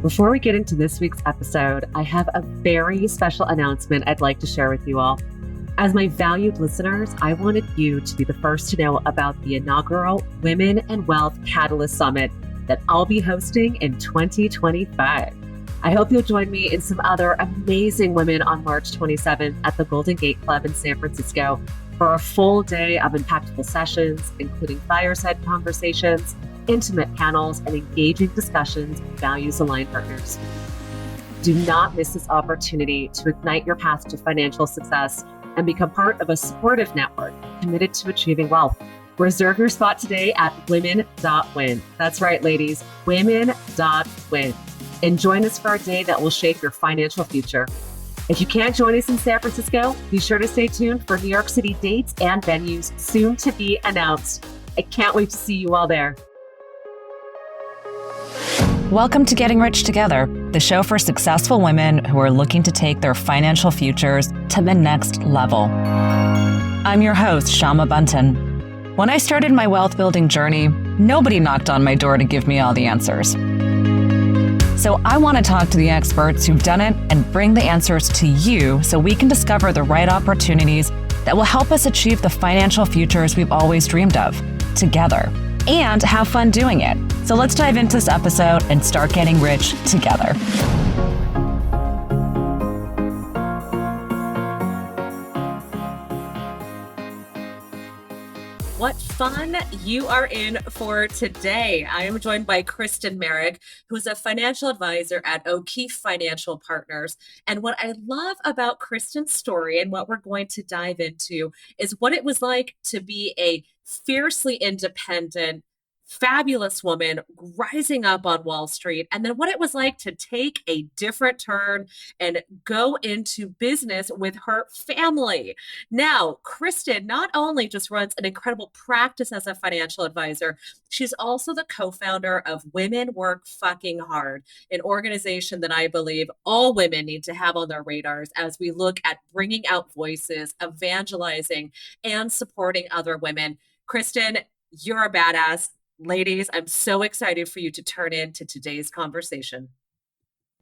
Before we get into this week's episode, I have a very special announcement I'd like to share with you all. As my valued listeners, I wanted you to be the first to know about the inaugural Women and Wealth Catalyst Summit that I'll be hosting in 2025. I hope you'll join me and some other amazing women on March 27th at the Golden Gate Club in San Francisco for a full day of impactful sessions, including fireside conversations, intimate panels, and engaging discussions with values-aligned partners. Do not miss this opportunity to ignite your path to financial success and become part of a supportive network committed to achieving wealth. Reserve your spot today at women.win. That's right, ladies, women.win. And join us for a day that will shape your financial future. If you can't join us in San Francisco, be sure to stay tuned for New York City dates and venues soon to be announced. I can't wait to see you all there. Welcome to Getting Rich Together, the show for successful women who are looking to take their financial futures to the next level. I'm your host, Shama Bunton. When I started my wealth building journey, nobody knocked on my door to give me all the answers. So I want to talk to the experts who've done it and bring the answers to you so we can discover the right opportunities that will help us achieve the financial futures we've always dreamed of together and have fun doing it. So let's dive into this episode and start getting rich together. What fun you are in for today. I am joined by Kristin Merrick, who's a financial advisor at O'Keefe Financial Partners. And what I love about Kristin's story and what we're going to dive into is what it was like to be a fiercely independent, fabulous woman rising up on Wall Street, and then what it was like to take a different turn and go into business with her family. Now, Kristin not only just runs an incredible practice as a financial advisor, she's also the co-founder of Women Work Fucking Hard, an organization that I believe all women need to have on their radars as we look at bringing out voices, evangelizing, and supporting other women. Kristin, you're a badass. Ladies, I'm so excited for you to turn into today's conversation.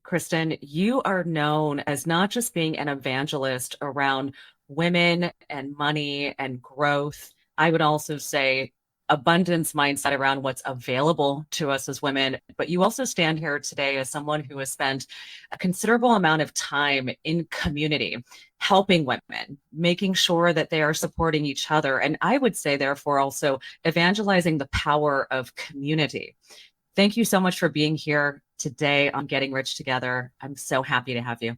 Kristin, you are known as not just being an evangelist around women and money and growth. I would also say abundance mindset around what's available to us as women. But you also stand here today as someone who has spent a considerable amount of time in community, helping women, making sure that they are supporting each other. And I would say, therefore, also evangelizing the power of community. Thank you so much for being here today on Getting Rich Together. I'm so happy to have you.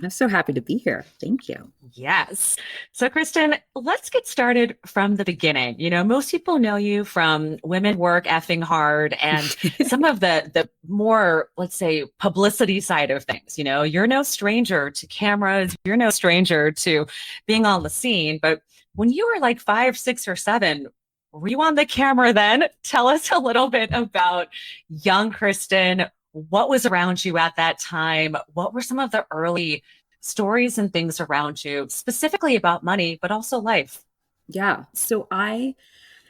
I'm so happy to be here. Thank you. Yes. So Kristin, let's get started from the beginning. You know, most people know you from Women Work Effing Hard and some of the more, let's say, publicity side of things. You know, you're no stranger to cameras. You're no stranger to being on the scene. But when you were like 5, 6, or 7, were you on the camera then? Tell us a little bit about young Kristin. What was around you at that time? What were some of the early stories and things around you, specifically about money, but also life? Yeah. So I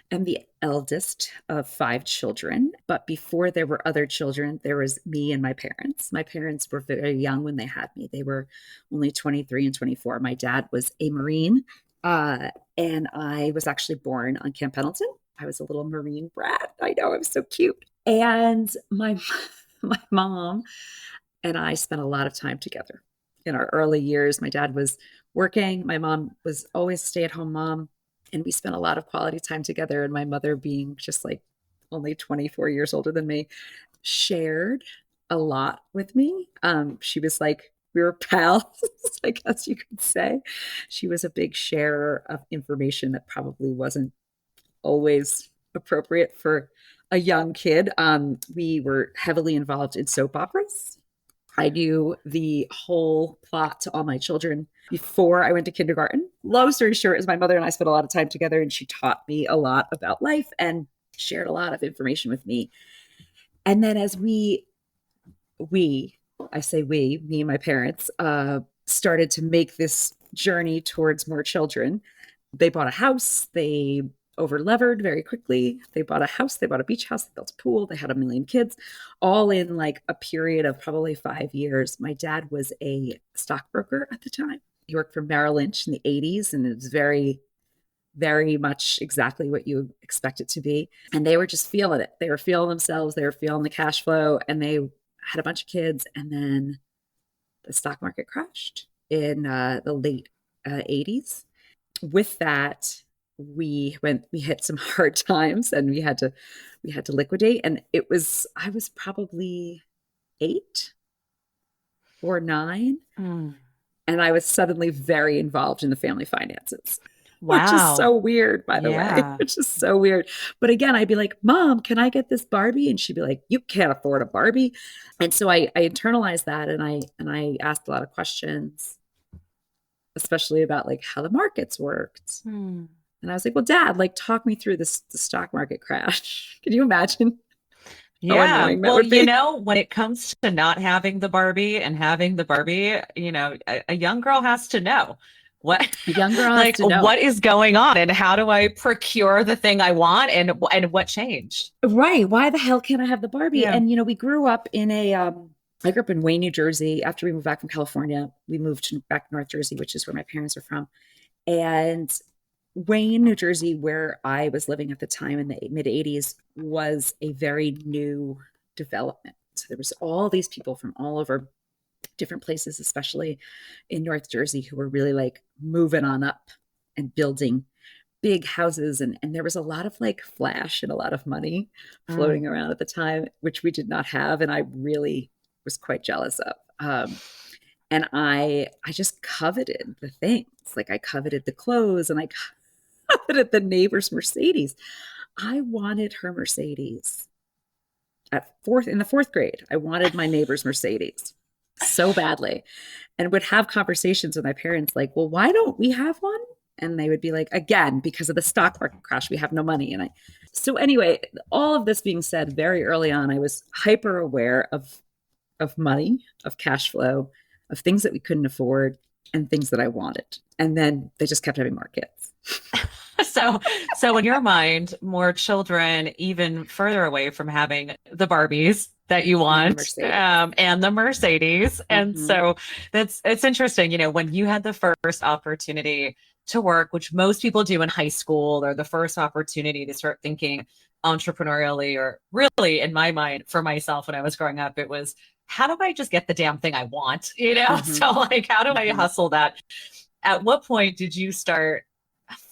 am the eldest of 5 children, but before there were other children, there was me and my parents. My parents were very young when they had me. They were only 23 and 24. My dad was a Marine, and I was actually born on Camp Pendleton. I was a little Marine brat. I know, I was so cute. And my mom and I spent a lot of time together in our early years. My dad was working. My mom was always a stay-at-home mom. And we spent a lot of quality time together. And my mother, being just like only 24 years older than me, shared a lot with me. She was like, we were pals, I guess you could say. She was a big sharer of information that probably wasn't always appropriate for a young kid. We were heavily involved in soap operas. I knew the whole plot to all my children before I went to kindergarten. Long story short is my mother and I spent a lot of time together, and she taught me a lot about life and shared a lot of information with me. And then as me and my parents, started to make this journey towards more children, they bought a house. They over levered very quickly. They bought a house, they bought a beach house, they built a pool, they had a million kids, all in like a period of probably 5 years. My dad was a stockbroker at the time. He worked for Merrill Lynch in the 80s, and it was very, very much exactly what you expect it to be. And they were just feeling it. They were feeling themselves, they were feeling the cash flow, and they had a bunch of kids. And then the stock market crashed in the late 80s. With that, we hit some hard times, and we had to liquidate. And I was probably 8 or 9. And I was suddenly very involved in the family finances. Wow. Which is so weird, by the way. Which is so weird. But again, I'd be like, Mom, can I get this Barbie? And she'd be like, you can't afford a Barbie. And so I internalized that, and I asked a lot of questions, especially about like how the markets worked. And I was like, well, Dad, like talk me through the stock market crash. Can you imagine? Yeah. Well, you know, when it comes to not having the Barbie and having the Barbie, you know, a young girl has to know what a young girl like has to know what is going on, and how do I procure the thing I want, and what changed? Right. Why the hell can't I have the Barbie? Yeah. And, you know, we grew up in I grew up in Wayne, New Jersey. After we moved back from California, we moved back to North Jersey, which is where my parents are from. And Wayne, New Jersey, where I was living at the time in the mid 80s, was a very new development. So there was all these people from all over different places, especially in North Jersey, who were really like moving on up and building big houses. And there was a lot of like flash and a lot of money floating around at the time, which we did not have. And I really was quite jealous of. And I just coveted the things. Like I coveted the clothes, and I coveted the neighbor's Mercedes. I wanted her Mercedes. In the fourth grade, I wanted my neighbor's Mercedes so badly, and would have conversations with my parents like, well, why don't we have one? And they would be like, again, because of the stock market crash, we have no money. So anyway, all of this being said, very early on, I was hyper aware of money, of cash flow, of things that we couldn't afford, and things that I wanted. And then they just kept having more kids. So in your mind, more children, even further away from having the Barbies that you want, and the Mercedes. And so it's interesting, you know, when you had the first opportunity to work, which most people do in high school, or the first opportunity to start thinking entrepreneurially, or really in my mind, for myself, when I was growing up, it was, how do I just get the damn thing I want? You know, so like, how do I hustle that? At what point did you start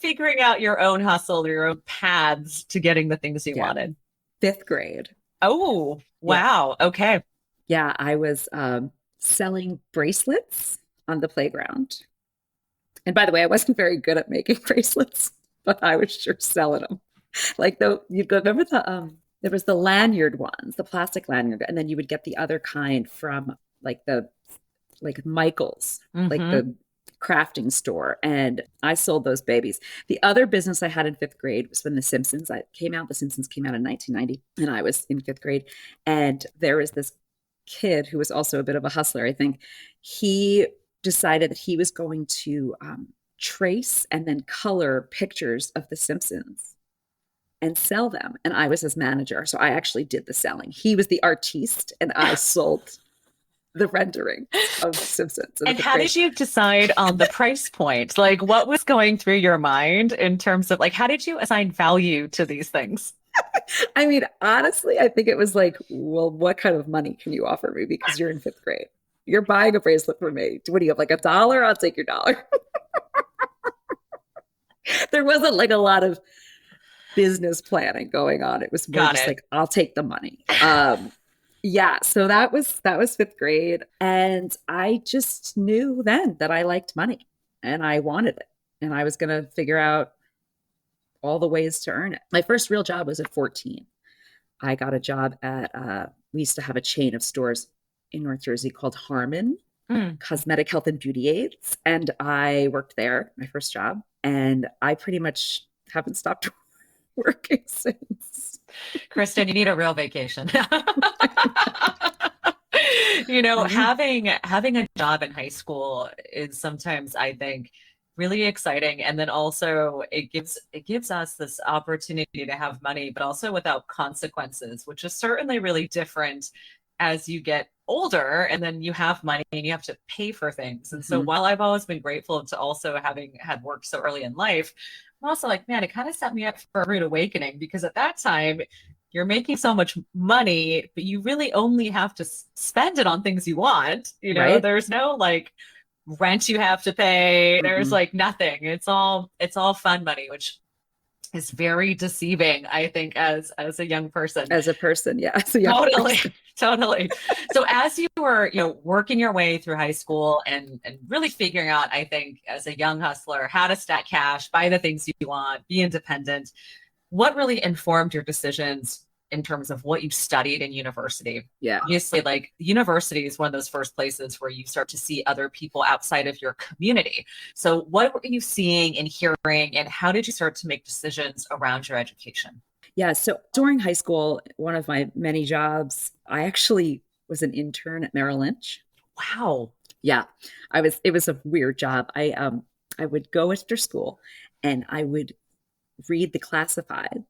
figuring out your own hustle, your own paths to getting the things you wanted? 5th grade. Oh, wow. Yeah. Okay. Yeah, I was selling bracelets on the playground. And by the way, I wasn't very good at making bracelets, but I was sure selling them. Like you remember there was the lanyard ones, the plastic lanyard, and then you would get the other kind from like Michael's, like the crafting store. And I sold those babies. The other business I had in 5th grade was when The Simpsons came out. The Simpsons came out in 1990, and I was in 5th grade. And there was this kid who was also a bit of a hustler, I think. He decided that he was going to trace and then color pictures of The Simpsons and sell them. And I was his manager. So I actually did the selling. He was the artiste, and I sold the rendering of Simpsons. And how did you decide on the price point? Like, what was going through your mind in terms of like, how did you assign value to these things? I mean, honestly, I think it was like, well, what kind of money can you offer me? Because you're in 5th grade. You're buying a bracelet for me. What do you have, like $1? I'll take your dollar. There wasn't like a lot of business planning going on. It was more just like, I'll take the money. Yeah, so that was 5th grade. And I just knew then that I liked money and I wanted it. And I was going to figure out all the ways to earn it. My first real job was at 14. I got a job at, we used to have a chain of stores in North Jersey called Harmon, Cosmetic Health and Beauty Aids. And I worked there, my first job. And I pretty much haven't stopped working since. Kristin, you need a real vacation. You know, having a job in high school is sometimes, I think, really exciting. And then also it gives us this opportunity to have money, but also without consequences, which is certainly really different as you get older and then you have money and you have to pay for things. And so Mhm. while I've always been grateful to also having had work so early in life, I'm also like, man, it kind of set me up for a rude awakening because at that time you're making so much money, but you really only have to spend it on things you want. Right? There's no like rent you have to pay. There's Mhm. like nothing. It's all fun money, which is very deceiving, I think, as a young person. As a person, yeah, as a young Totally, person. totally. So as you were, working your way through high school and really figuring out, I think, as a young hustler, how to stack cash, buy the things you want, be independent, what really informed your decisions in terms of what you studied in university? Yeah. Obviously, like university is one of those first places where you start to see other people outside of your community. So, what were you seeing and hearing, and how did you start to make decisions around your education? Yeah. So during high school, one of my many jobs, I actually was an intern at Merrill Lynch. Wow. Yeah. It was a weird job. I would go after school and I would read the classifieds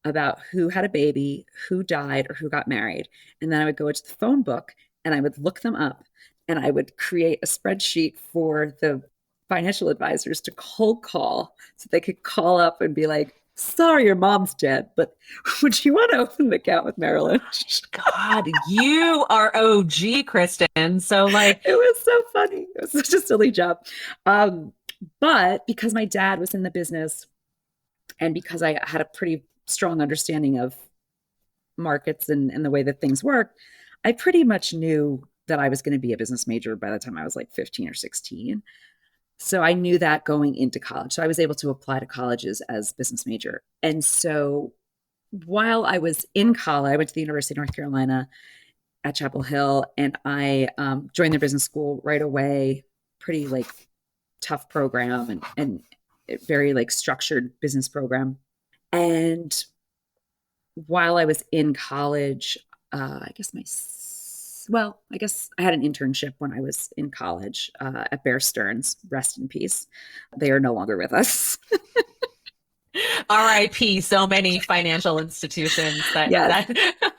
about who had a baby, who died, or who got married. And then I would go into the phone book and I would look them up and I would create a spreadsheet for the financial advisors to cold call so they could call up and be like, sorry, your mom's dead, but would you want to open an account with Merrill Lynch? God, you are OG, Kristen. So, like, It was so funny. It was such a silly job. Um, but because my dad was in the business and because I had a pretty strong understanding of markets and the way that things work, I pretty much knew that I was going to be a business major by the time I was like 15 or 16. So I knew that going into college. So I was able to apply to colleges as business major. And so while I was in college, I went to the University of North Carolina at Chapel Hill and I joined their business school right away. Pretty like tough program and very like structured business program. And while I was in college, I guess I guess I had an internship when I was in college at Bear Stearns. Rest in peace. They are no longer with us. RIP, so many financial institutions that Yes,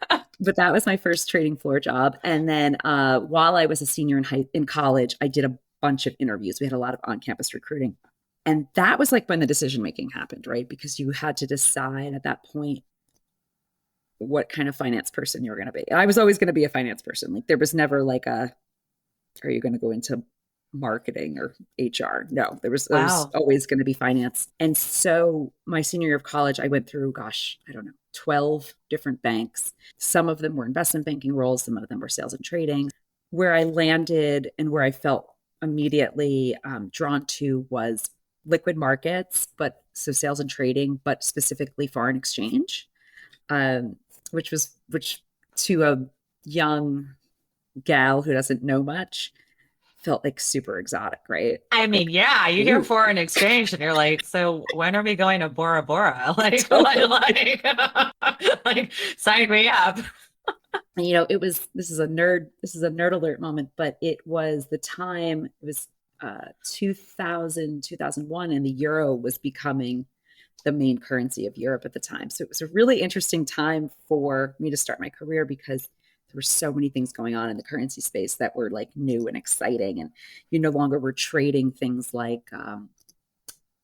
that but that was my first trading floor job. And then while I was a senior in college, I did a bunch of interviews. We had a lot of on-campus recruiting, and that was like when the decision making happened, right? Because you had to decide at that point what kind of finance person you were going to be. I was always going to be a finance person. Like there was never like are you going to go into marketing or HR? No, there was wow. always going to be finance. And so my senior year of college, I went through, gosh, I don't know, 12 different banks. Some of them were investment banking roles, some of them were sales and trading. Where I landed and where I felt immediately drawn to was liquid markets, but so sales and trading, but specifically foreign exchange, um, which to a young gal who doesn't know much felt like super exotic, right? I mean, Like, yeah, you hear ooh, foreign exchange and you're like, so when are we going to Bora Bora? totally. Like, sign me up. And, this is a nerd alert moment, but it was the time, it was 2000, 2001, and the euro was becoming the main currency of Europe at the time. So it was a really interesting time for me to start my career because there were so many things going on in the currency space that were like new and exciting. And you no longer were trading things like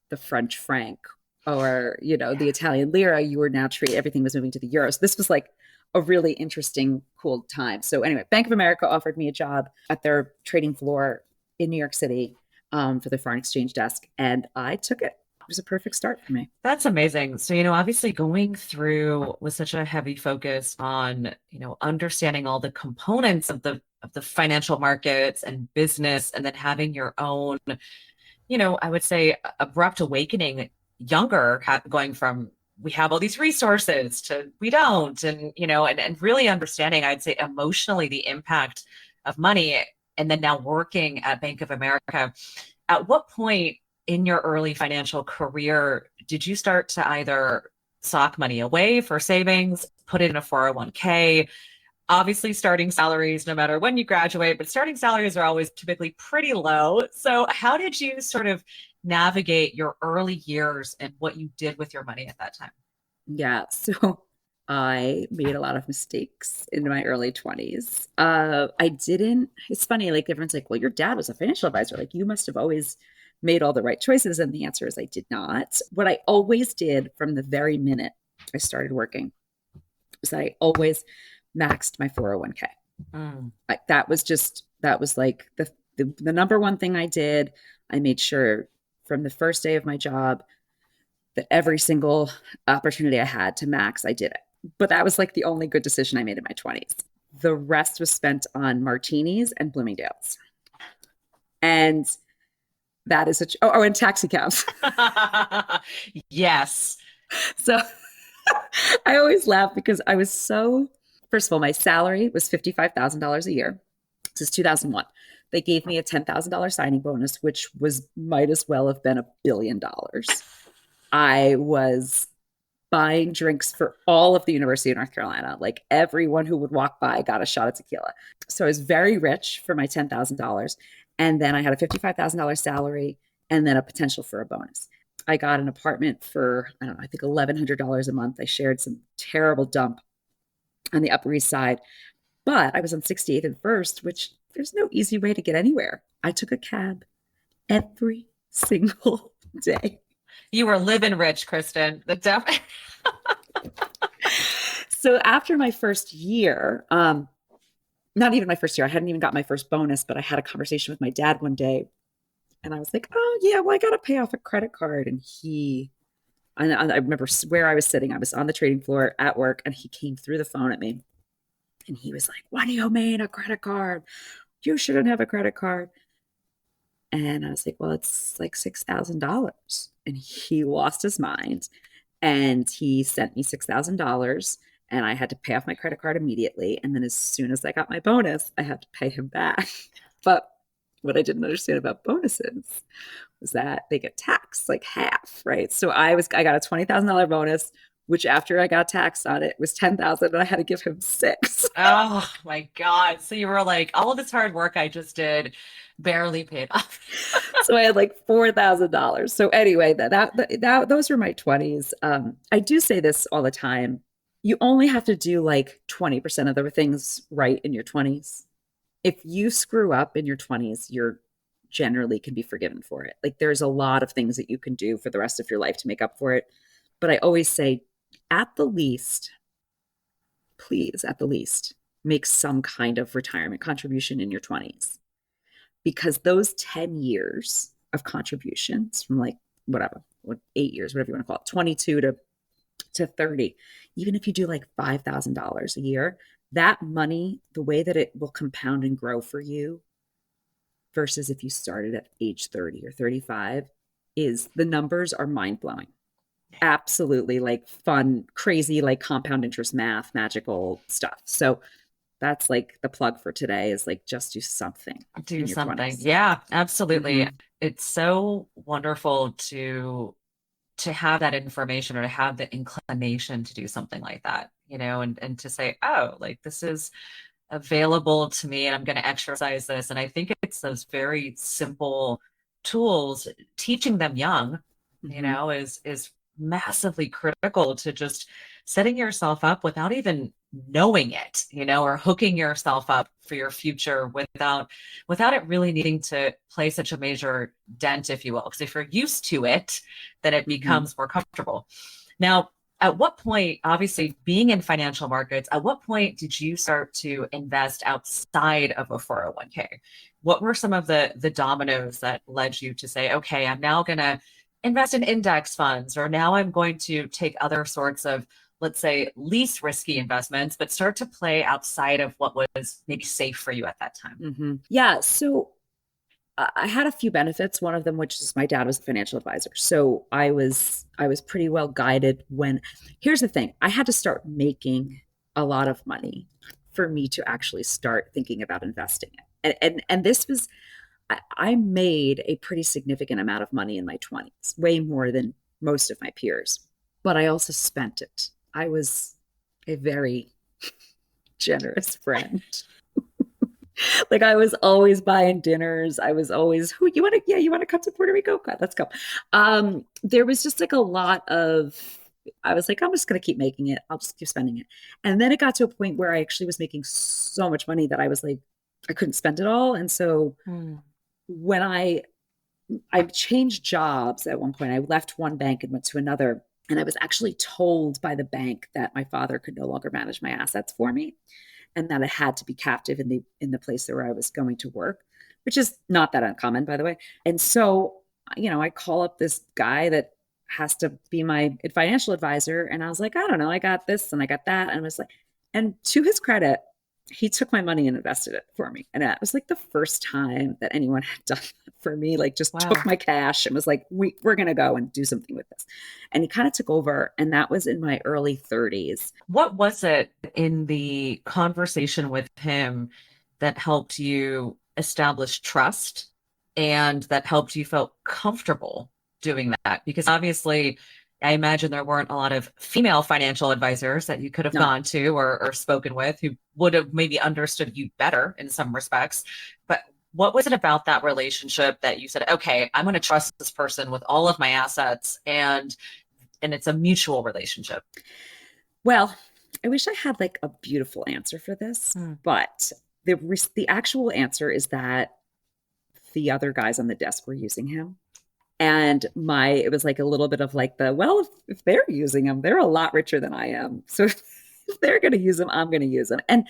the French franc or, the Italian lira. You were now trading, everything was moving to the euro. So this was like a really interesting, cool time. So anyway, Bank of America offered me a job at their trading floor in New York City for the foreign exchange desk. And I took it. It was a perfect start for me. That's amazing. So, obviously going through with such a heavy focus on, understanding all the components of the financial markets and business, and then having your own, I would say abrupt awakening younger, going from we have all these resources to we don't, and really understanding, I'd say emotionally the impact of money, and then now working at Bank of America. At what point in your early financial career did you start to either sock money away for savings, put it in a 401k? obviously starting salaries, no matter when you graduate, but starting salaries are always typically pretty low. So how did you sort of navigate your early years and what you did with your money at that time? Yeah. So I made a lot of mistakes in my early 20s. I didn't, it's funny, like everyone's like, well, your dad was a financial advisor. Like you must have always made all the right choices. And the answer is I did not. What I always did from the very minute I started working was that I always maxed my 401k. Mm. That was like the number one thing I did. I made sure from the first day of my job that every single opportunity I had to max, I did it. But that was like the only good decision I made in my 20s. The rest was spent on martinis and Bloomingdale's. And that is and taxi cabs. Yes. So I always laugh because I was first of all, my salary was $55,000 a year. This is 2001. They gave me a $10,000 signing bonus, which might as well have been $1 billion. I was buying drinks for all of the University of North Carolina. Like everyone who would walk by got a shot of tequila. So I was very rich for my $10,000. And then I had a $55,000 salary and then a potential for a bonus. I got an apartment for, I don't know, I think $1,100 a month. I shared some terrible dump on the Upper East Side, but I was on 68th and First, which there's no easy way to get anywhere. I took a cab every single day. You were living rich, Kristin. So after my first year, not even my first year, I hadn't even got my first bonus, but I had a conversation with my dad one day and I was like, oh yeah, well, I got to pay off a credit card. And I remember where I was sitting. I was on the trading floor at work and he came through the phone at me and he was like, what do you mean a credit card? You shouldn't have a credit card. And I was like, well, it's like $6,000. And he lost his mind and he sent me $6,000 and I had to pay off my credit card immediately. And then as soon as I got my bonus, I had to pay him back. But what I didn't understand about bonuses was that they get taxed like half, right? So I got a $20,000 bonus, which after I got taxed on it was 10,000 and I had to give him six. Oh my God. So you were like, all of this hard work I just did barely paid off. So I had like $4,000. So anyway, those were my 20s. I do say this all the time. You only have to do like 20% of the things right in your 20s. If you screw up in your 20s, you're generally can be forgiven for it. Like there's a lot of things that you can do for the rest of your life to make up for it. But I always say, at the least, please, at the least, make some kind of retirement contribution in your 20s. Because those 10 years of contributions from like whatever, 8 years, whatever you want to call it, 22 to 30, even if you do like $5,000 a year, that money, the way that it will compound and grow for you versus if you started at age 30 or 35 is the numbers are mind blowing. Absolutely like fun, crazy, like compound interest math, magical stuff. So that's like the plug for today is like just do something. Do something. 20s. Yeah, absolutely. Mm-hmm. It's so wonderful to have that information or to have the inclination to do something like that, and to say, oh, like this is available to me and I'm going to exercise this. And I think it's those very simple tools, teaching them young, is massively critical to just setting yourself up without even knowing it, or hooking yourself up for your future without it really needing to play such a major dent, if you will. Because if you're used to it, then it becomes more comfortable. Now, at what point, obviously being in financial markets, at what point did you start to invest outside of a 401k? What were some of the dominoes that led you to say, okay, I'm now going to invest in index funds, or now I'm going to take other sorts of, let's say, least risky investments, but start to play outside of what was maybe safe for you at that time? Mm-hmm. Yeah. So I had a few benefits. One of them, which is my dad was a financial advisor. So I was pretty well guided here's the thing. I had to start making a lot of money for me to actually start thinking about investing it. And this was, I made a pretty significant amount of money in my 20s, way more than most of my peers, but I also spent it. I was a very generous friend. Like I was always buying dinners. I was always, who you want to, yeah, you want to come to Puerto Rico? God, let's go. There was just like a lot of, I was like, I'm just going to keep making it. I'll just keep spending it. And then it got to a point where I actually was making so much money that I was like, I couldn't spend it all. And so when I changed jobs at one point, I left one bank and went to another. And I was actually told by the bank that my father could no longer manage my assets for me and that I had to be captive in the place where I was going to work, which is not that uncommon, by the way. And so, I call up this guy that has to be my financial advisor, and I was like, I don't know, I got this and I got that, and I was like, and to his credit, he took my money and invested it for me, and that was like the first time that anyone had done that for me. Like, just took my cash and was like, we're gonna go and do something with this, and he kind of took over, and that was in my early 30s. What was it in the conversation with him that helped you establish trust and that helped you feel comfortable doing that? Because obviously, I imagine there weren't a lot of female financial advisors that you could have gone to or spoken with who would have maybe understood you better in some respects. But what was it about that relationship that you said, okay, I'm going to trust this person with all of my assets, and it's a mutual relationship? Well, I wish I had like a beautiful answer for this, but the actual answer is that the other guys on the desk were using him. And it was like a little bit of like if they're using him, they're a lot richer than I am. So if they're going to use him, I'm going to use him. And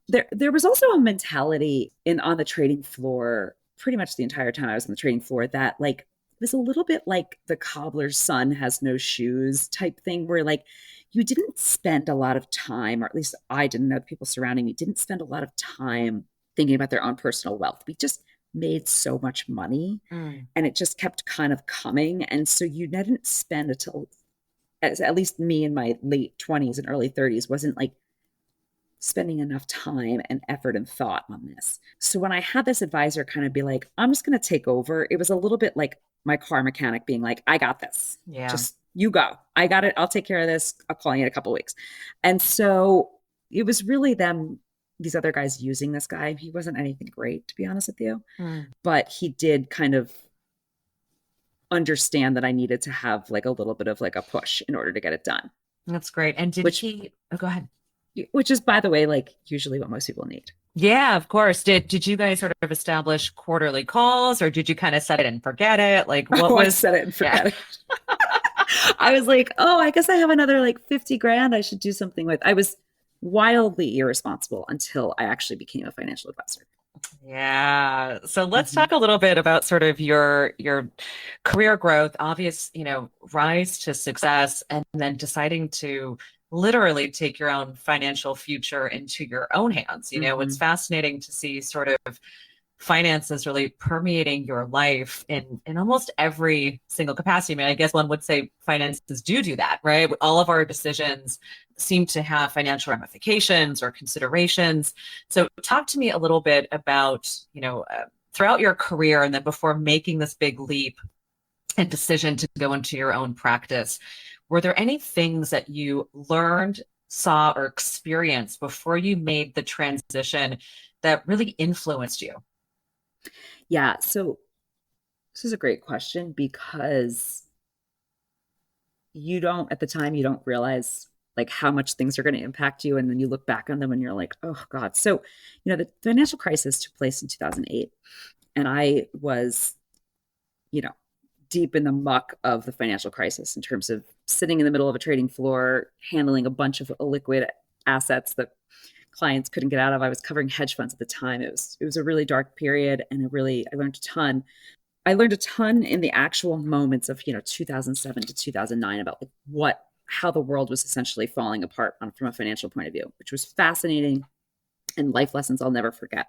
there was also a mentality on the trading floor, pretty much the entire time I was on the trading floor, that like, it was a little bit like the cobbler's son has no shoes type thing, where like you didn't spend a lot of time, or at least I didn't know, the people surrounding me didn't spend a lot of time thinking about their own personal wealth. We just made so much money and it just kept kind of coming. And so you didn't spend until, at least me in my late 20s and early 30s, wasn't like spending enough time and effort and thought on this. So when I had this advisor kind of be like, I'm just going to take over, it was a little bit like my car mechanic being like, I got this. Yeah. Just you go. I got it. I'll take care of this. I'll call you in a couple of weeks. And so it was really these other guys using this guy. He wasn't anything great, to be honest with you, but he did kind of understand that I needed to have like a little bit of like a push in order to get it done. That's great. And go ahead. Which is, by the way, like usually what most people need. Yeah, of course. Did you guys sort of establish quarterly calls, or did you kind of set it and forget it? Like, what was set it and forget it? I was like, oh, I guess I have another like 50 grand I should do something with. I was wildly irresponsible until I actually became a financial advisor. Yeah. So let's talk a little bit about sort of your career growth, obvious, rise to success, and then deciding to literally take your own financial future into your own hands. It's fascinating to see sort of finances really permeating your life in almost every single capacity. I mean, I guess one would say finances do that, right? All of our decisions seem to have financial ramifications or considerations. So talk to me a little bit about, throughout your career and then before making this big leap and decision to go into your own practice, were there any things that you learned, saw, or experienced before you made the transition that really influenced you? Yeah. So this is a great question, because at the time, you don't realize like how much things are going to impact you. And then you look back on them and you're like, oh God. So, the financial crisis took place in 2008. And I was, deep in the muck of the financial crisis in terms of sitting in the middle of a trading floor, handling a bunch of illiquid assets that clients couldn't get out of. I was covering hedge funds at the time. It was a really dark period, and I learned a ton. I learned a ton in the actual moments of 2007 to 2009 about like how the world was essentially falling apart from a financial point of view, which was fascinating, and life lessons I'll never forget.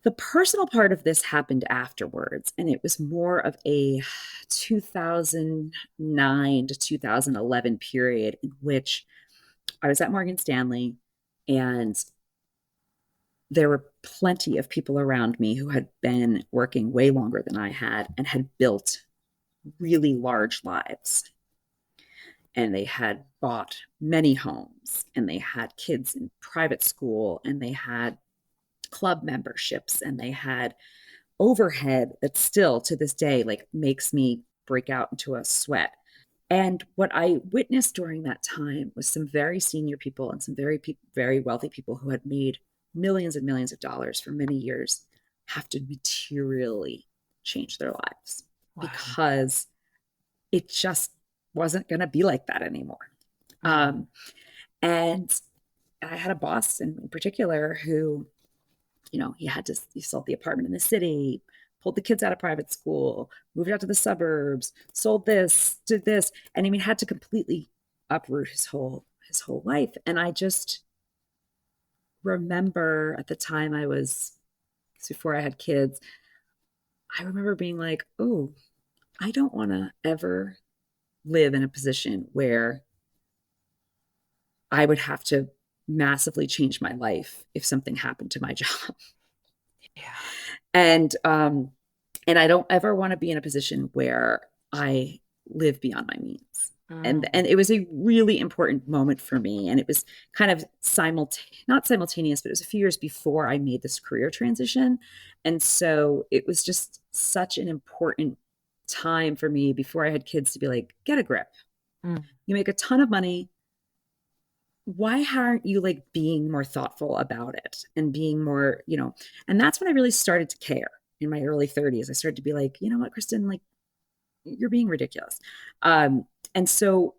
The personal part of this happened afterwards, and it was more of a 2009 to 2011 period in which I was at Morgan Stanley, and there were plenty of people around me who had been working way longer than I had and had built really large lives. and they had bought many homes, and they had kids in private school, and they had club memberships, and they had overhead that still to this day like makes me break out into a sweat. And what I witnessed during that time was some very senior people and some very wealthy people who had made millions and millions of dollars for many years have to materially change their lives. Wow. Because it just wasn't going to be like that anymore. And I had a boss in particular who, he sold the apartment in the city, pulled the kids out of private school, moved out to the suburbs, sold this, did this. And had to completely uproot his whole life. And I just remember at the time before I had kids, I remember being like, oh, I don't want to ever live in a position where I would have to massively change my life if something happened to my job. Yeah. And I don't ever want to be in a position where I live beyond my means. And it was a really important moment for me. And it was kind of not simultaneous, but it was a few years before I made this career transition. And so it was just such an important time for me before I had kids to be like, get a grip. You make a ton of money. Why aren't you like being more thoughtful about it and being more, and that's when I really started to care in my early 30s. I started to be like, you know what, Kristin, like you're being ridiculous. And so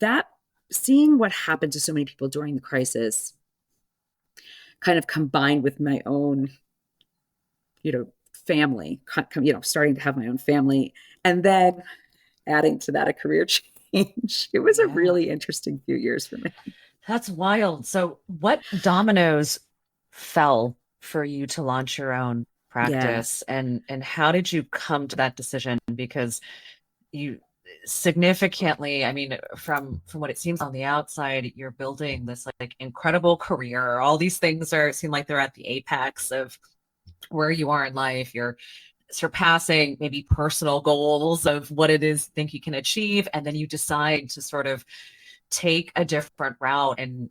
that seeing what happened to so many people during the crisis kind of combined with my own, family, starting to have my own family, and then adding to that a career change. It was a really interesting few years for me. That's wild. So what dominoes fell for you to launch your own practice, and how did you come to that decision? Because you significantly, from what it seems on the outside, you're building this like incredible career. All these things seem like they're at the apex of where you are in life. You're surpassing maybe personal goals of what it is you think you can achieve, and then you decide to sort of take a different route and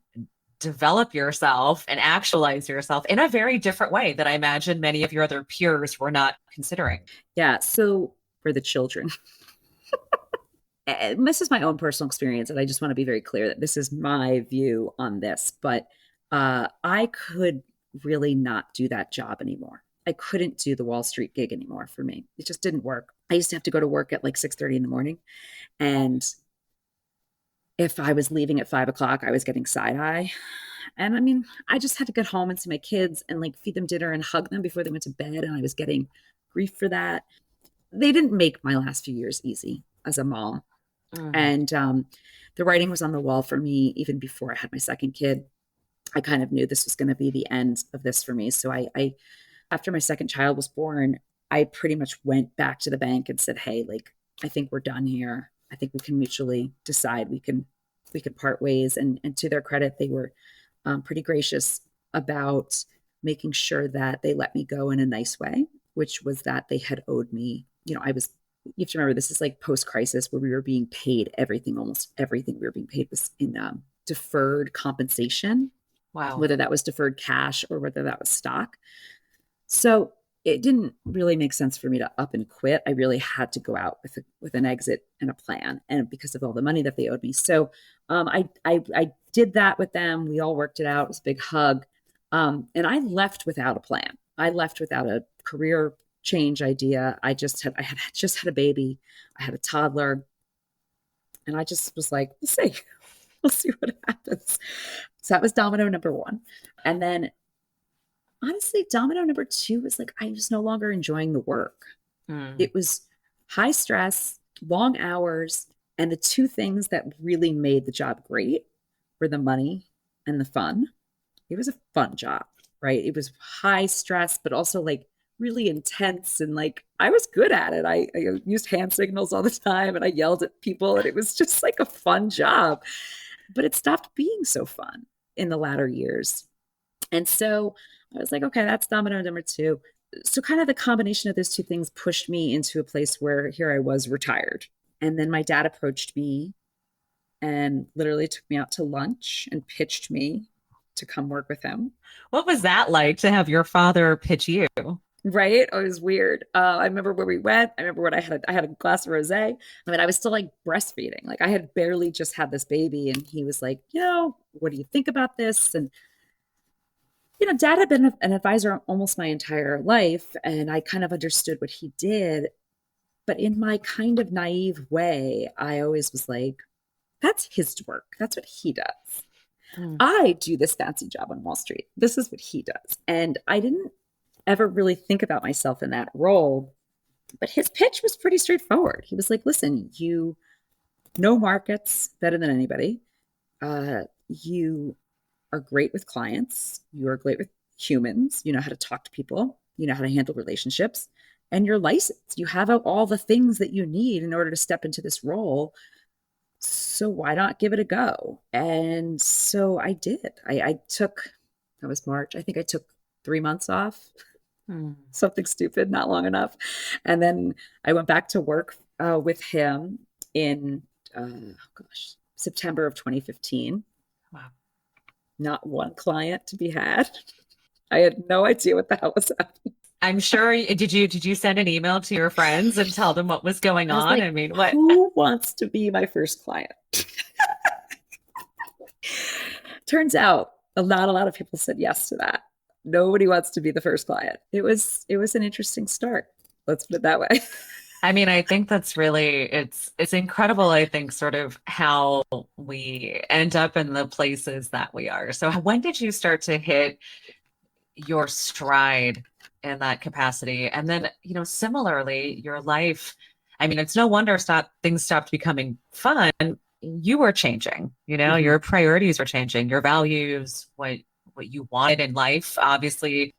develop yourself and actualize yourself in a very different way that I imagine many of your other peers were not considering. Yeah. So for the children, and this is my own personal experience, and I just want to be very clear that this is my view on this, but I could really not do that job anymore. I couldn't do the Wall Street gig anymore for me. It just didn't work. I used to have to go to work at like 6:30 in the morning. And if I was leaving at 5 o'clock, I was getting side eye. And I just had to get home and see my kids and like feed them dinner and hug them before they went to bed. And I was getting grief for that. They didn't make my last few years easy as a mom. And the writing was on the wall for me even before I had my second kid. I kind of knew this was going to be the end of this for me. So I after my second child was born, I pretty much went back to the bank and said, hey, like, I think we're done here. I think we can mutually decide we can part ways. And to their credit, they were pretty gracious about making sure that they let me go in a nice way, which was that they had owed me, you have to remember, this is like post-crisis where we were being paid everything, almost everything we were being paid was in deferred compensation. Wow. Whether that was deferred cash or whether that was stock. So it didn't really make sense for me to up and quit. I really had to go out with an exit and a plan, and because of all the money that they owed me. So I did that with them. We all worked it out. It was a big hug. And I left without a plan. I left without a career change idea. I had just had a baby. I had a toddler. And I just was like, we'll see what happens. So that was domino number one. And then honestly, domino number two was like, I was no longer enjoying the work. It was high stress, long hours. And the two things that really made the job great were the money and the fun. It was a fun job, right? It was high stress, but also like really intense. And like, I was good at it. I used hand signals all the time and I yelled at people, and it was just like a fun job, but it stopped being so fun in the latter years. And so I was like, okay, that's domino number two. So kind of the combination of those two things pushed me into a place where here I was retired. And then my dad approached me and literally took me out to lunch and pitched me to come work with him. What was that like to have your father pitch you? Right? Oh, it was weird. I remember where we went. I remember when I had a glass of rosé. I mean, I was still like breastfeeding. Like I had barely just had this baby, and he was like, what do you think about this? And Dad had been an advisor almost my entire life, and I kind of understood what he did. But in my kind of naive way, I always was like, that's his work. That's what he does. Mm. I do this fancy job on Wall Street. This is what he does. And I didn't ever really think about myself in that role. But his pitch was pretty straightforward. He was like, listen, you know markets better than anybody. You are great with clients. You are great with humans. You know how to talk to people. You know how to handle relationships. And you're licensed. You have all the things that you need in order to step into this role. So why not give it a go? And so I did. That was March. I think I took 3 months off, something stupid, not long enough. And then I went back to work with him in, September of 2015. Wow. Not one client to be had. I had no idea what the hell was happening. I'm sure. Did you send an email to your friends and tell them what was going I was on? like, I mean, what? who wants to be my first client? Turns out not a lot of people said yes to that. Nobody wants to be the first client. It was an interesting start. Let's put it that way. I mean, I think that's really it's incredible, I think, sort of how we end up in the places that we are. So when did you start to hit your stride in that capacity? And then, similarly, your life, I mean, it's no wonder things stopped becoming fun. You were changing, Mhm. your priorities were changing, your values, what you wanted in life, obviously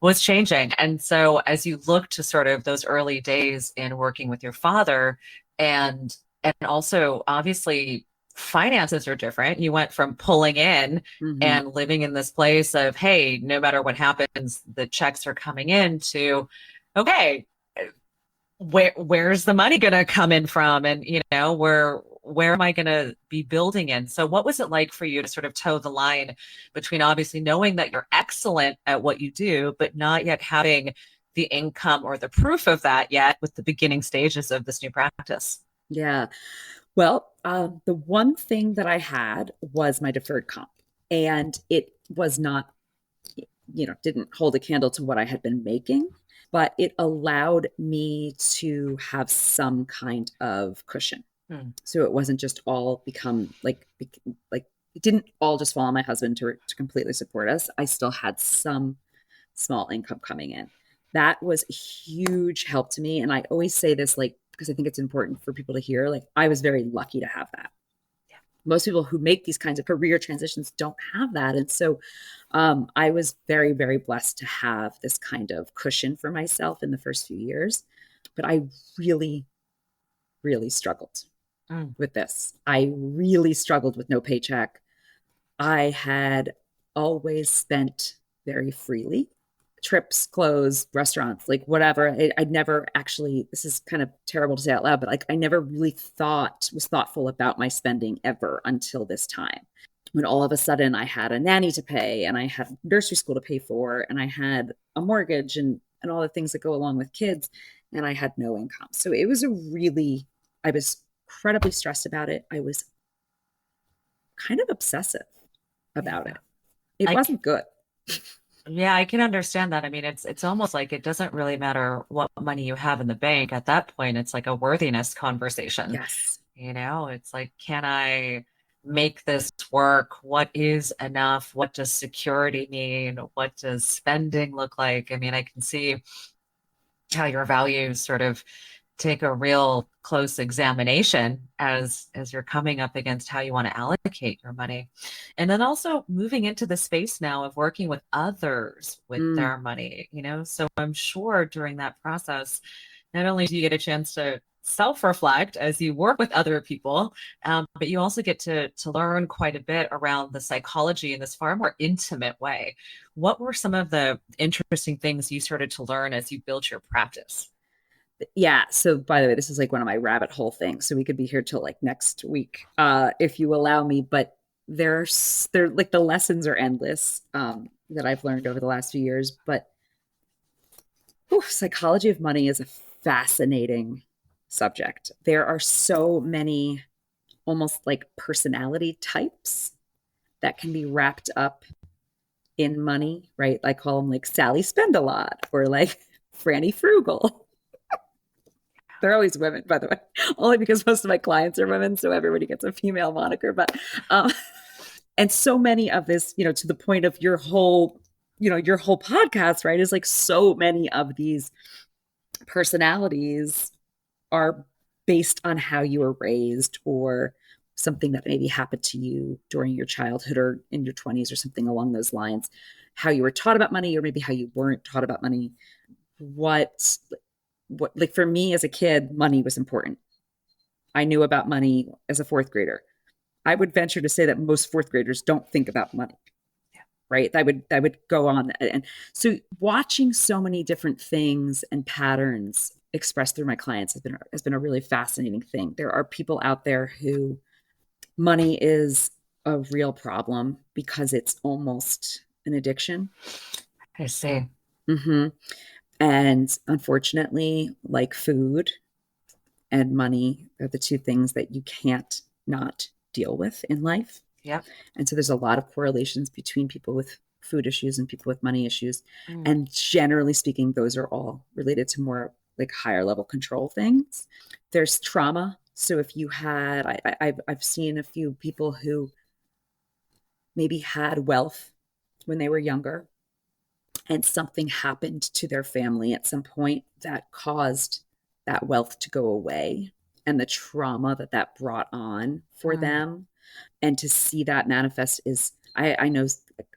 was changing. And so as you look to sort of those early days in working with your father, and also obviously finances are different. You went from pulling in Mhm. and living in this place of, hey, no matter what happens, the checks are coming in, to, okay, where's the money going to come in from? And, where am I going to be building in? So what was it like for you to sort of toe the line between obviously knowing that you're excellent at what you do, but not yet having the income or the proof of that yet with the beginning stages of this new practice? Yeah. Well, the one thing that I had was my deferred comp, and it was not, didn't hold a candle to what I had been making, but it allowed me to have some kind of cushion. Hmm. So it wasn't just all become like it didn't all just fall on my husband to completely support us. I still had some small income coming in. That was a huge help to me. And I always say this, like, because I think it's important for people to hear, like, I was very lucky to have that. Yeah. Most people who make these kinds of career transitions don't have that. And so I was very, very blessed to have this kind of cushion for myself in the first few years. But I really, really struggled with this. I really struggled with no paycheck. I had always spent very freely. Trips, clothes, restaurants, like whatever. I'd never actually, this is kind of terrible to say out loud, but like I never really was thoughtful about my spending ever until this time. When all of a sudden I had a nanny to pay, and I had nursery school to pay for, and I had a mortgage and all the things that go along with kids, and I had no income. So it was I was incredibly stressed about it. I was kind of obsessive about it. It I wasn't good. Yeah, I can understand that. I mean, it's almost like it doesn't really matter what money you have in the bank. At that point, it's like a worthiness conversation. Yes. It's like, can I make this work? What is enough? What does security mean? What does spending look like? I mean, I can see how your values sort of take a real close examination as you're coming up against how you want to allocate your money. And then also moving into the space now of working with others with Mm. their money, so I'm sure during that process, not only do you get a chance to self-reflect as you work with other people, but you also get to learn quite a bit around the psychology in this far more intimate way. What were some of the interesting things you started to learn as you built your practice? Yeah. So by the way, this is like one of my rabbit hole things. So we could be here till like next week, if you allow me. But they're like the lessons are endless, that I've learned over the last few years. But psychology of money is a fascinating subject. There are so many almost like personality types that can be wrapped up in money, right? I call them like Sally Spend a Lot or like Franny Frugal. They're always women, by the way, only because most of my clients are women. So everybody gets a female moniker. But, and so many of this, to the point of your whole podcast, right, is like so many of these personalities are based on how you were raised or something that maybe happened to you during your childhood or in your 20s or something along those lines, how you were taught about money or maybe how you weren't taught about money. What like for me as a kid, money was important. I knew about money as a fourth grader. I would venture to say that most fourth graders don't think about money. Right. I would go on. And so watching so many different things and patterns expressed through my clients has been a really fascinating thing. There are people out there who money is a real problem because it's almost an addiction. I see. Mm-hmm. And unfortunately, like food and money are the two things that you can't not deal with in life. Yep. And so there's a lot of correlations between people with food issues and people with money issues. And generally speaking, those are all related to more like higher level control things. There's trauma. So if you had, I've seen a few people who maybe had wealth when they were younger and something happened to their family at some point that caused that wealth to go away and the trauma that brought on for them. And to see that manifest is, I know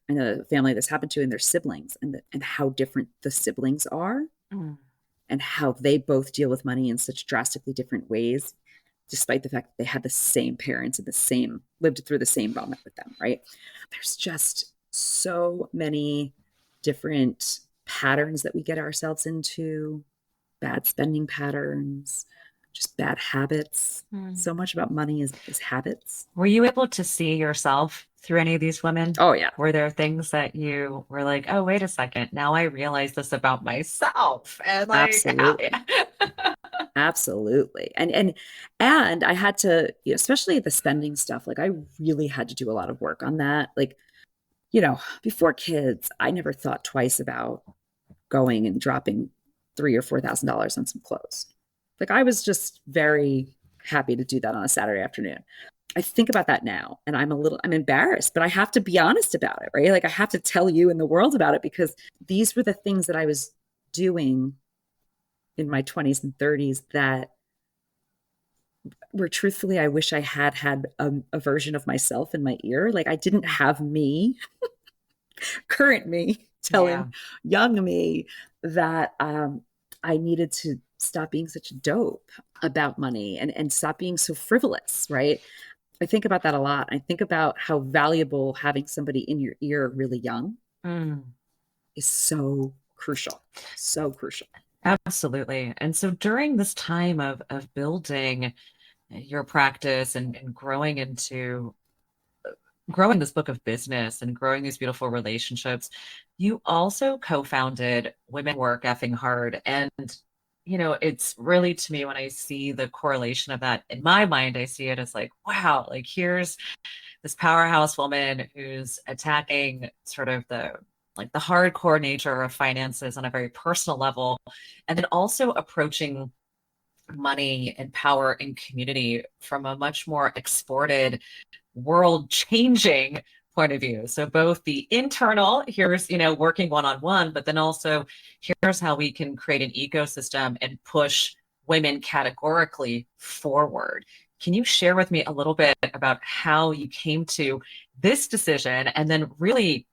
a family this happened to and their siblings and how different the siblings are and how they both deal with money in such drastically different ways, despite the fact that they had the same parents and lived through the same moment with them, right? There's just so many different patterns that we get ourselves into, bad spending patterns, just bad habits. So much about money is habits. Were you able to see yourself through any of these women? Oh, yeah. Were there things that you were like, oh, wait a second, now I realize this about myself? And like, absolutely. Absolutely. And I had to, especially the spending stuff, like I really had to do a lot of work on that. Like, before kids, I never thought twice about going and dropping $3,000 or $4,000 on some clothes. Like I was just very happy to do that on a Saturday afternoon. I think about that now and I'm embarrassed, but I have to be honest about it, right? Like I have to tell you in the world about it because these were the things that I was doing in my 20s and 30s that were truthfully, I wish I had a version of myself in my ear. Like I didn't have me, current me, telling young me that I needed to stop being such a dope about money and stop being so frivolous, right? I think about that a lot. I think about how valuable having somebody in your ear really young is so crucial, so crucial. Absolutely. And so during this time of building your practice and growing this book of business and growing these beautiful relationships, you also co-founded Women Work Effing Hard. And, it's really to me, when I see the correlation of that in my mind, I see it as like, wow, like here's this powerhouse woman who's attacking sort of the hardcore nature of finances on a very personal level, and then also approaching money and power and community from a much more exported, world changing point of view. So both the internal, here's, working one-on-one, but then also here's how we can create an ecosystem and push women categorically forward. Can you share with me a little bit about how you came to this decision and then really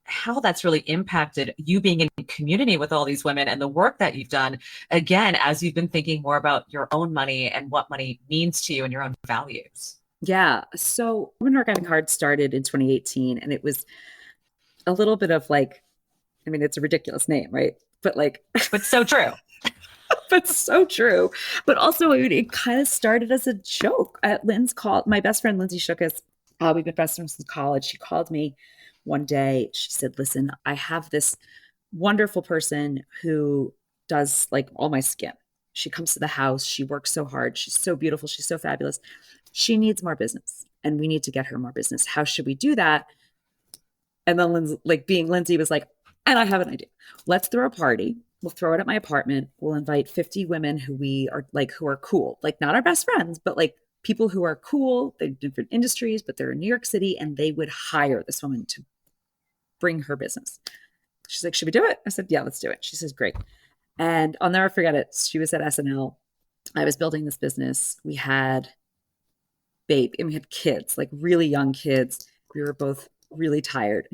how that's really impacted you being in community with all these women and the work that you've done, again, as you've been thinking more about your own money and what money means to you and your own values? Yeah. So Women Work Effing Hard started in 2018 and it was a little bit of like, it's a ridiculous name, right? But so true. But so true. But also, it kind of started as a joke. My best friend Lindsay Shookus, we've been best friends since college. She called me one day. She said, "Listen, I have this wonderful person who does like all my skin. She comes to the house. She works so hard. She's so beautiful. She's so fabulous. She needs more business, and we need to get her more business. How should we do that?" And then Lindsay, like being Lindsay, was like, "And I have an idea. Let's throw a party. We'll throw it at my apartment. We'll invite 50 women who are cool, like not our best friends, but like people who are cool. They're different industries, but they're in New York City, and they would hire this woman to bring her business." She's like, "Should we do it?" I said, "Yeah, let's do it." She says, "Great." And I'll never forget it. She was at SNL. I was building this business. We had kids, like really young kids. We were both really tired.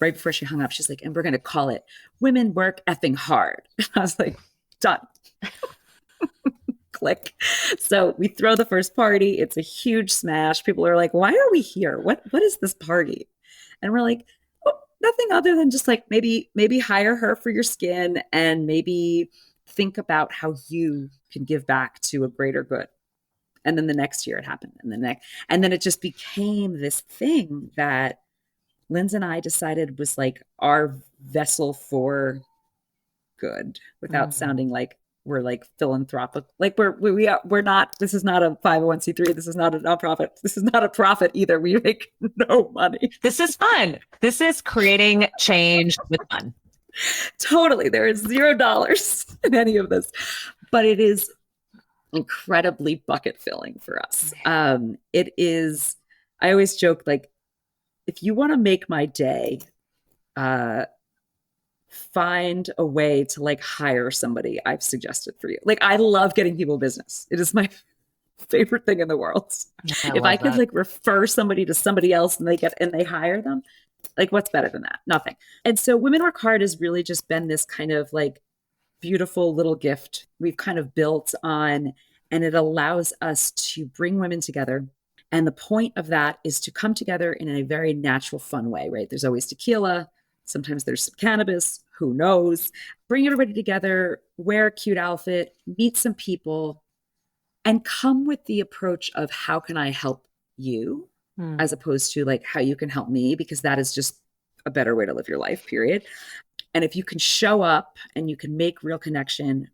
Right before she hung up, she's like, "And we're going to call it Women Work Effing Hard." And I was like, "Done." Click. So we throw the first party. It's a huge smash. People are like, "Why are we here? What is this party?" And we're like, "Oh, nothing other than just like maybe hire her for your skin, and maybe think about how you can give back to a greater good." And then the next year it happened, and then it just became this thing that Linz and I decided was like our vessel for good, without sounding like we're like philanthropic. Like we're not. This is not a 501c3. This is not a nonprofit. This is not a profit either. We make no money. This is fun. This is creating change with fun. Totally. There is $0 in any of this, but it is incredibly bucket filling for us. It is. I always joke, like, if you want to make my day, find a way to like hire somebody I've suggested for you. Like, I love getting people business. It is my favorite thing in the world. If I could like refer somebody to somebody else and they hire them, like, what's better than that? Nothing. And so Women Work Hard has really just been this kind of like beautiful little gift we've kind of built on, and it allows us to bring women together. And the point of that is to come together in a very natural, fun way, right? There's always tequila. Sometimes there's some cannabis. Who knows? Bring everybody together, wear a cute outfit, meet some people, and come with the approach of how can I help you, as opposed to like how you can help me, because that is just a better way to live your life, period. And if you can show up and you can make real connection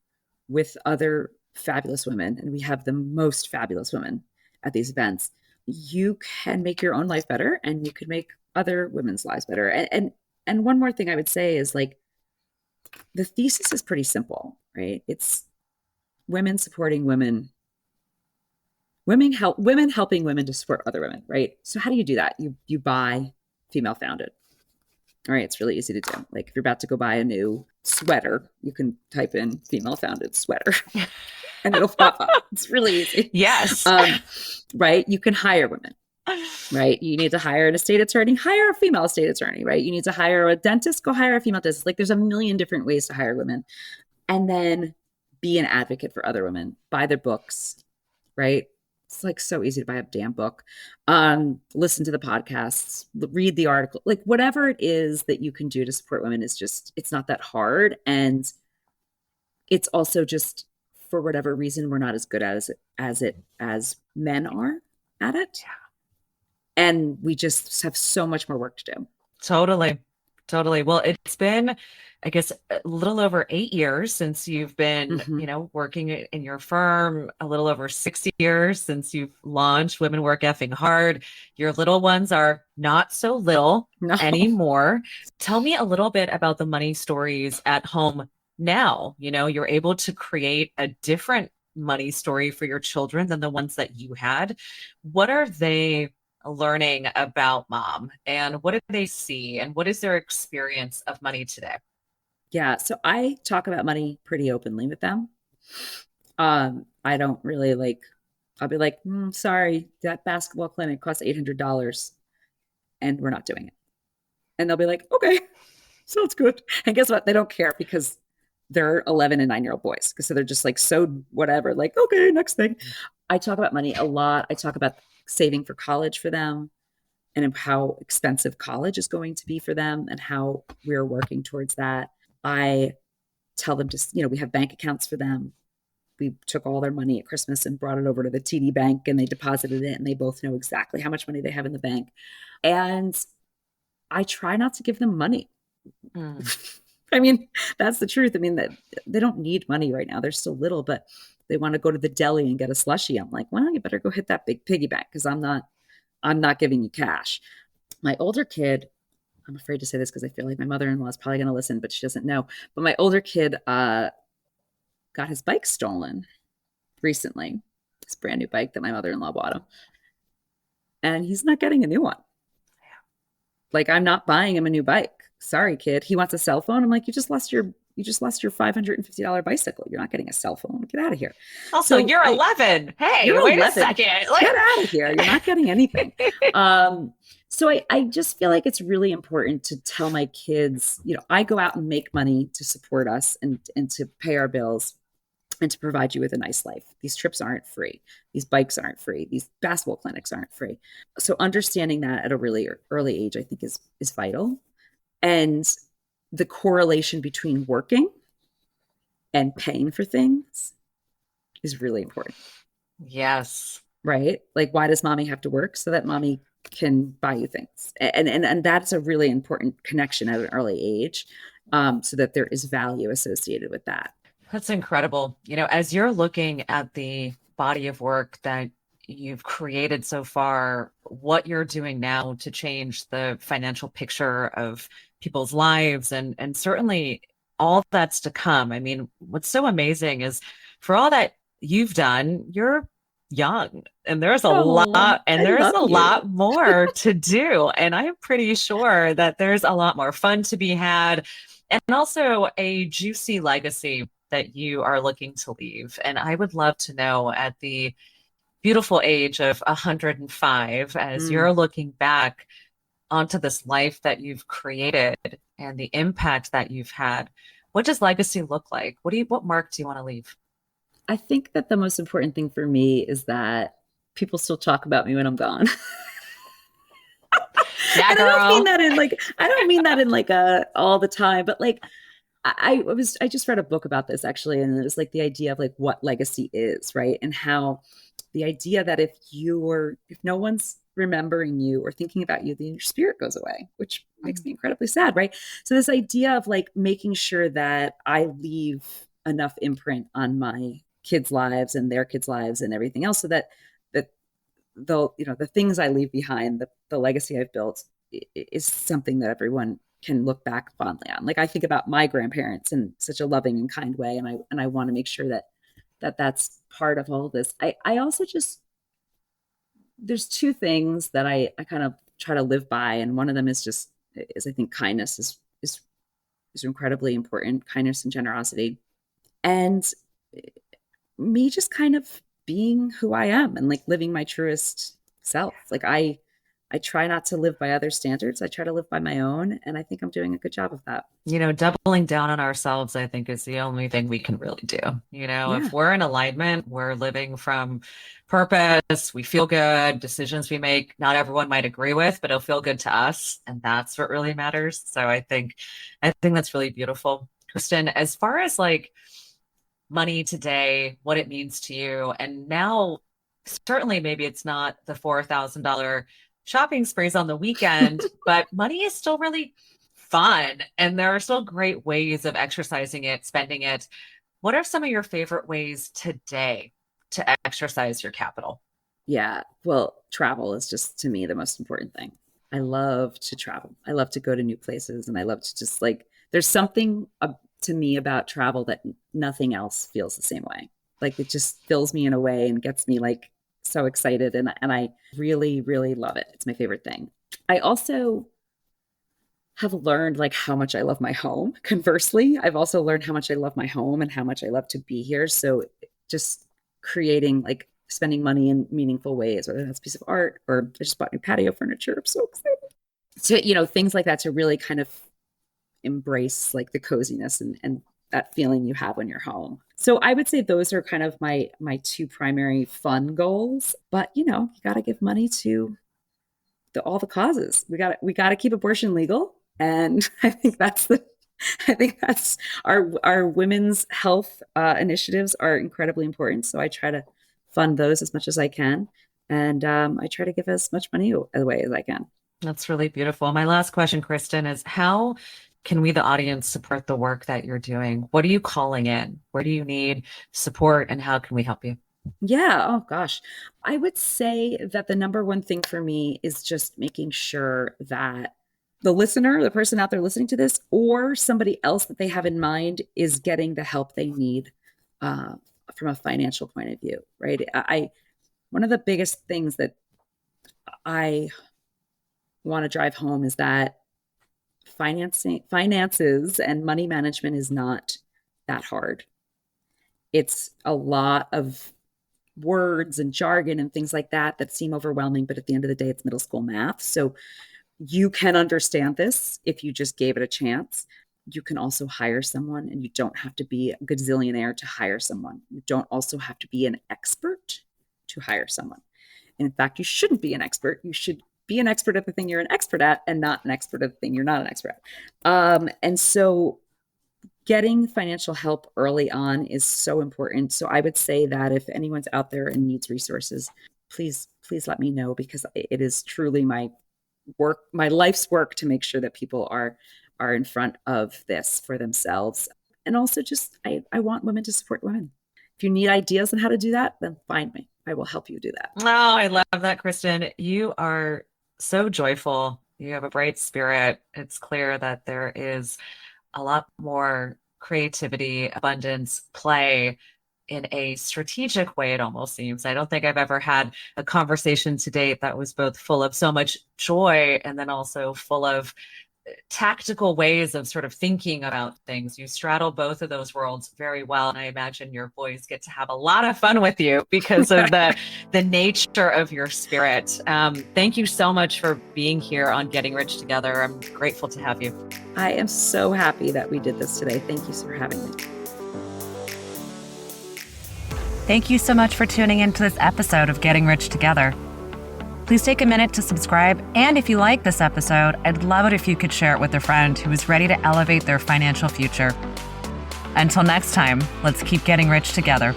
with other fabulous women, and we have the most fabulous women at these events, you can make your own life better, and you can make other women's lives better. And one more thing I would say is, like, the thesis is pretty simple, right? It's women supporting women, women helping women to support other women, right? So how do you do that? You buy female founded. All right, it's really easy to do. Like, if you're about to go buy a new sweater, you can type in female founded sweater and it'll pop up. It's really easy. Yes. Right? You can hire women, right? You need to hire an estate attorney, hire a female estate attorney, right? You need to hire a dentist, go hire a female dentist. Like, there's a million different ways to hire women. And then be an advocate for other women, buy their books, right? It's like so easy to buy a damn book. Listen to the podcasts, read the article, like whatever it is that you can do to support women is just, it's not that hard. And it's also just, for whatever reason, we're not as good as men are at it. Yeah. And we just have so much more work to do. Totally. Well, it's been, I guess, a little over 8 years since you've been, working in your firm, a little over 6 years since you've launched Women Work Effing Hard. Your little ones are not so little anymore. Tell me a little bit about the money stories at home now. You're able to create a different money story for your children than the ones that you had. What are they learning about mom, and what do they see, and what is their experience of money today? Yeah. So I talk about money pretty openly with them. I don't really I'll be like, sorry, that basketball clinic costs $800 and we're not doing it. And they'll be like, okay, sounds good. And guess what? They don't care, because they're 11 and 9-year-old boys. So they're just like, so whatever, like, okay, next thing. I talk about money a lot. I talk about saving for college for them, and how expensive college is going to be for them, and how we're working towards that. I tell them we have bank accounts for them. we took all their money at Christmas and brought it over to the TD bank, and they deposited it, and they both know exactly how much money they have in the bank. And I try not to give them money. Mm. I mean, that's the truth. I mean, that they don't need money right now. They're still little, but they want to go to the deli and get a slushie. I'm like, well, you better go hit that big piggy bank, because I'm not giving you cash. My older kid, I'm afraid to say this because I feel like my mother-in-law is probably going to listen, but she doesn't know. But my older kid got his bike stolen recently. This brand new bike that my mother-in-law bought him. And he's not getting a new one. Like, I'm not buying him a new bike. Sorry, kid. He wants a cell phone. I'm like, you just lost your $550 bicycle. You're not getting a cell phone. Get out of here. Also, you're 11. Hey, you're wait 11. a second. Get out of here. You're not getting anything. So I just feel like it's really important to tell my kids, I go out and make money to support us and to pay our bills and to provide you with a nice life. These trips aren't free. These bikes aren't free. These basketball clinics aren't free. So understanding that at a really early age, I think is vital. And the correlation between working and paying for things is really important. Yes. Right? Like, why does mommy have to work? So that mommy can buy you things. And that's a really important connection at an early age, so that there is value associated with that. That's incredible. As you're looking at the body of work that you've created so far, what you're doing now to change the financial picture of people's lives, and certainly all that's to come. I mean, what's so amazing is, for all that you've done, you're young, and there's a lot more to do. And I'm pretty sure that there's a lot more fun to be had, and also a juicy legacy that you are looking to leave. And I would love to know, at the beautiful age of 105, as you're looking back onto this life that you've created and the impact that you've had, what does legacy look like? What mark do you want to leave? I think that the most important thing for me is that people still talk about me when I'm gone. Yeah, girl. I don't mean that in like a all the time, but like I just read a book about this actually, and it was like the idea of like what legacy is, right? And how the idea that if no one's remembering you or thinking about you, then your spirit goes away, which makes me incredibly sad, right? So this idea of like making sure that I leave enough imprint on my kids' lives and their kids' lives and everything else, so that the things I leave behind, the legacy I've built, is something that everyone can look back fondly on. Like, I think about my grandparents in such a loving and kind way, and I want to make sure that's part of all of this. I also just, there's two things that I kind of try to live by, and one of them is I think kindness is incredibly important. Kindness and generosity, and me just kind of being who I am and like living my truest self. Like, I try not to live by other standards. I try to live by my own. And I think I'm doing a good job of that. Doubling down on ourselves, I think, is the only thing we can really do. If we're in alignment, we're living from purpose, we feel good, decisions we make, not everyone might agree with, but it'll feel good to us. And that's what really matters. So I think that's really beautiful. Kristin, as far as like money today, what it means to you, and now certainly maybe it's not the $4,000 shopping sprees on the weekend, but money is still really fun. And there are still great ways of exercising it, spending it. What are some of your favorite ways today to exercise your capital? Yeah, well, travel is just, to me, the most important thing. I love to travel. I love to go to new places, and I love to just like, there's something to me about travel that nothing else feels the same way. Like, it just fills me in a way and gets me like so excited, and I really, really love it. It's my favorite thing. I also have learned like how much I love my home. Conversely, I've also learned how much I love my home and how much I love to be here. So just creating, like, spending money in meaningful ways, whether that's a piece of art or I just bought new patio furniture. I'm so excited. So, things like that, to really kind of embrace like the coziness and that feeling you have when you're home. So I would say those are kind of my two primary fun goals. But you got to give money to all the causes. We got to keep abortion legal, and I think that's I think that's our women's health initiatives are incredibly important. So I try to fund those as much as I can. And I try to give as much money away as I can. That's really beautiful. My last question, Kristin, is how can we, the audience, support the work that you're doing? What are you calling in? Where do you need support and how can we help you? Yeah. Oh, gosh. I would say that the number one thing for me is just making sure that the listener, the person out there listening to this, or somebody else that they have in mind is getting the help they need uh, from a financial point of view, right? One of the biggest things that I want to drive home is that finances and money management is not that hard. It's a lot of words and jargon and things like that that seem overwhelming, but at the end of the day, it's middle school math. So you can understand this if you just gave it a chance. You can also hire someone, and you don't have to be a gazillionaire to hire someone. You don't also have to be an expert to hire someone. And in fact, you shouldn't be an expert. You should be an expert at the thing you're an expert at and not an expert at the thing you're not an expert at. And so getting financial help early on is so important. So I would say that if anyone's out there and needs resources, please let me know, because it is truly my life's work to make sure that people are in front of this for themselves. And also just I want women to support women. If you need ideas on how to do that, then find me. I will help you do that. Oh, I love that, Kristin. You are so joyful. You have a bright spirit. It's clear that there is a lot more creativity, abundance, play in a strategic way, it almost seems. I don't think I've ever had a conversation to date that was both full of so much joy and then also full of tactical ways of sort of thinking about things. You straddle both of those worlds very well. And I imagine your boys get to have a lot of fun with you because of the nature of your spirit. Thank you so much for being here on Getting Rich Together. I'm grateful to have you. I am so happy that we did this today. Thank you for having me. Thank you so much for tuning into this episode of Getting Rich Together. Please take a minute to subscribe. And if you like this episode, I'd love it if you could share it with a friend who is ready to elevate their financial future. Until next time, let's keep getting rich together.